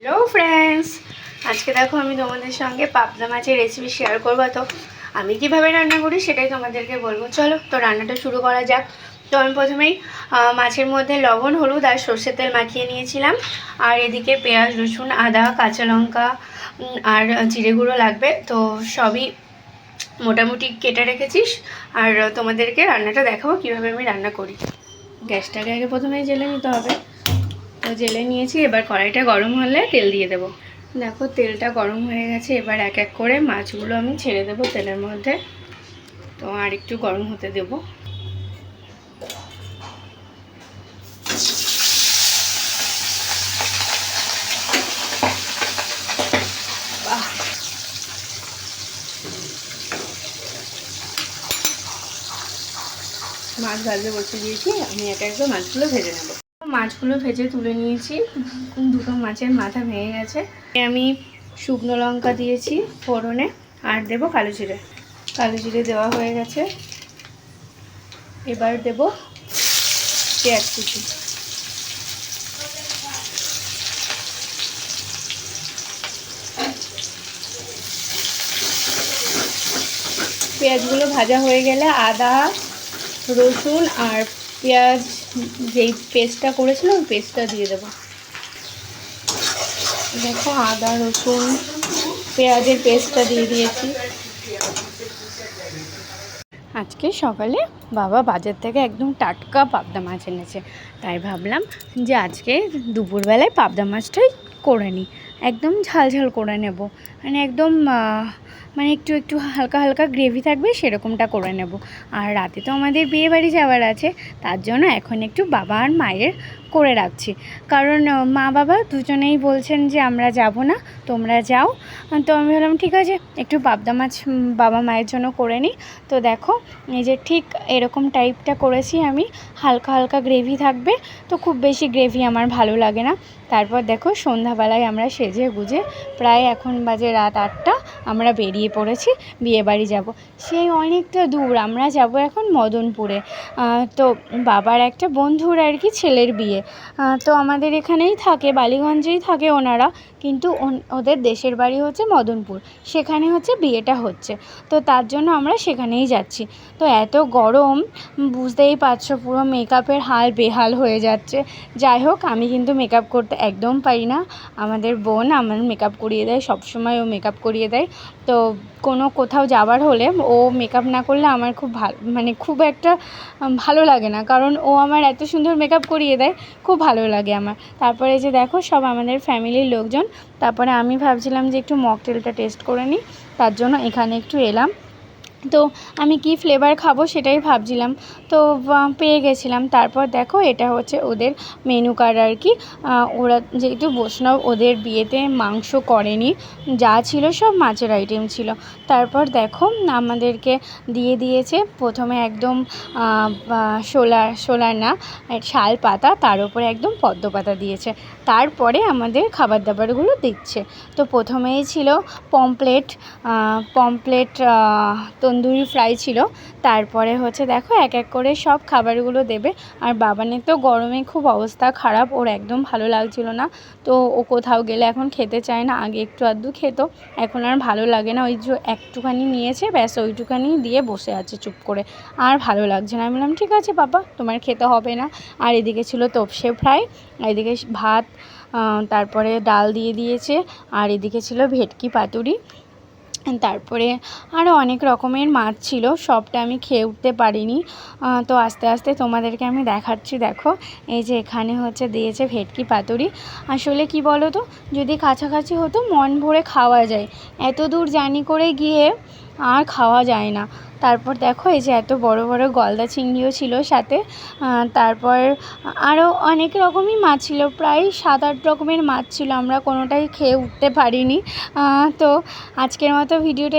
Hello friends, आज के देखो আমি তোমাদের সঙ্গে পাবদা মাছের রেসিপি শেয়ার করব। তো আমি কিভাবে রান্না করি সেটাই তোমাদেরকে বলবো। চলো তো রান্নাটা শুরু করা যাক। তো আমি প্রথমেই মাছের মধ্যে লবণ, হলুদ আর সরষের তেল মাখিয়ে নিয়েছিলাম। আর এদিকে পেঁয়াজ, রসুন, আদা, কাঁচা লঙ্কা আর জিরে গুঁড়ো লাগবে, তো সবই মোটামুটি কেটে রেখেছিস। আর তোমাদেরকে রান্নাটা দেখাবো কিভাবে আমি রান্না করি। গ্যাসটাকে আগে প্রথমেই জ্বেলে নিতে হবে। তো জেলে নিয়েছি, এবার কড়াইটা গরম হলে তেল দিয়ে দেবো। দেখো তেলটা গরম হয়ে গেছে, এবার এক এক করে মাছগুলো আমি ছেড়ে দেবো তেলের মধ্যে। তো আর একটু গরম হতে দেবো। মাছ ভাজতে বসে দিয়েছি, আমি এক এক করে মাছগুলো ভেজে নেবো। মাছগুলো ভেজে তুলে নিয়েছি, দুটো মাছের মাথা ভেঙে গেছে। আমি শুকনো লঙ্কা দিয়েছি ফোড়নে, আর দেবো কালো জিরে। কালো জিরে দেওয়া হয়ে গেছে, এবার দেবো পেঁয়াজ কুচি। পেঁয়াজগুলো ভাজা হয়ে গেলে আদা, রসুন আর পেঁয়াজ যেই পেস্টটা করেছিলাম ওই পেস্টটা দিয়ে দেবো। দেখো আদা, রসুন, পেঁয়াজের পেস্টটা দিয়ে দিয়েছি। আজকে সকালে বাবা বাজার থেকে একদম টাটকা পাবদা মাছ এনেছে, তাই ভাবলাম যে আজকে দুপুরবেলায় পাবদা মাছটাই করে নিই। একদম ঝাল ঝাল করে নেব, মানে একদম মানে একটু একটু হালকা হালকা গ্রেভি থাকবে সেরকমটা করে নেব। আর রাতে তো আমাদের বিয়ে বাড়ি যাওয়ার আছে, তার জন্য এখন একটু বাবা আর মায়ের করে রাখছি। কারণ মা বাবা দুজনেই বলছেন যে আমরা যাব না, তোমরা যাও। তো আমি বললাম ঠিক আছে, একটু পাবদা মাছ বাবা মায়ের জন্য করে নিই। তো দেখো এই যে ঠিক এরকম টাইপটা করেছি আমি, হালকা হালকা গ্রেভি থাকবে। তো খুব বেশি গ্রেভি আমার ভালো লাগে না। তারপর দেখো সন্ধ্যাবেলায় আমরা সেজে গুজে প্রায় এখন বাজে রাত 8টা, আমরা বেরিয়ে পড়েছি বিয়ে বাড়ি যাব। সেই অনেকটা দূর, আমরা যাব এখন মদনপুরে। তো বাবার একটা বন্ধুর আর কি ছেলের বিয়ে। তো আমাদের এখানেই থাকে, বালিগঞ্জেই থাকে ওনারা, কিন্তু ওদের দেশের বাড়ি হচ্ছে মদনপুর, সেখানে হচ্ছে বিয়েটা হচ্ছে। তো তার জন্য আমরা সেখানেই যাচ্ছি। তো এত গরম বুঝতেই পারছো, পুরো মেকআপের হাল বেহাল হয়ে যাচ্ছে। যাই হোক, আমি কিন্তু মেকআপ করতে একদম পারি না। আমাদের বোন আমার মেকআপ করিয়ে দেয়, সবসময় ও মেকআপ করিয়ে দেয়। তো কোথাও যাবার হলে ও মেকআপ না করলে আমার খুব মানে খুব একটা ভালো লাগে না, কারণ ও আমার এত সুন্দর মেকআপ করিয়ে দেয়, খুব ভালো লাগে আমার। তারপরে যে দেখো সব আমাদের ফ্যামিলির লোকজন। তারপরে আমি ভাবছিলাম যে একটু মকটেলটা টেস্ট করে নিই, তার জন্য এখানে একটু এলাম। তো আমি কি ফ্লেভার খাবো সেটাই ভাবছিলাম, তো পেয়ে গেছিলাম। তারপর দেখো এটা হচ্ছে ওদের মেনু কার্ড আর কি। ওরা যেহেতু বৈষ্ণব, ওদের বিয়েতে মাংস করেনি, যা ছিল সব মাছের আইটেম ছিল। তারপর দেখো আমাদেরকে দিয়ে দিয়েছে প্রথমে একদম শোলার না, শাল পাতা, তার উপরে একদম পদ্ম পাতা দিয়েছে। তারপরে আমাদের খাবার দাবারগুলো দিচ্ছে। তো প্রথমেই ছিল পমপ্লেট তন্দুরি ফ্রাই ছিল। তারপরে হচ্ছে দেখো এক এক করে সব খাবারগুলো দেবে। আর বাবানের তো গরমে খুব অবস্থা খারাপ, ওর একদম ভালো লাগছিল না। তো ও কোথাও গেলে এখন খেতে চায় না, আগে একটু আধটু খেত, এখন আর ভালো লাগে না। ওই যে একটুখানি নিয়েছে, ব্যাস ওইটুখানি দিয়ে বসে আছে চুপ করে, আর ভালো লাগছে না। আমি বললাম ঠিক আছে বাবা, তোমার খেতে হবে না। আর এদিকে ছিল তোপসে ফ্রাই, এদিকে ভাত, তারপরে ডাল দিয়ে দিয়েছে, আর এদিকে ছিল ভেটকি পাতুরি। তারপরে আরও অনেক রকমের মাছ ছিল, সবটা আমি খেয়ে উঠতে পারিনি। তো আস্তে আস্তে তোমাদেরকে আমি দেখাচ্ছি। দেখো এই যে এখানে হচ্ছে দিয়েছে ভেটকি পাতুরি। আসলে কি বলো তো, যদি কাছাকাছি হতো মন ভরে খাওয়া যায়, এত দূর জার্নি করে গিয়ে আর খাওয়া যায় না। তারপর দেখো এই যে এত বড় বড় গলদা চিংড়িও ছিল সাথে। তারপর আরও অনেক রকমই মাছ ছিল, প্রায় 7-8 রকমের মাছ ছিল, আমরা কোনোটাই খেয়ে উঠতে পারিনি। তো আজকের মতো ভিডিওটা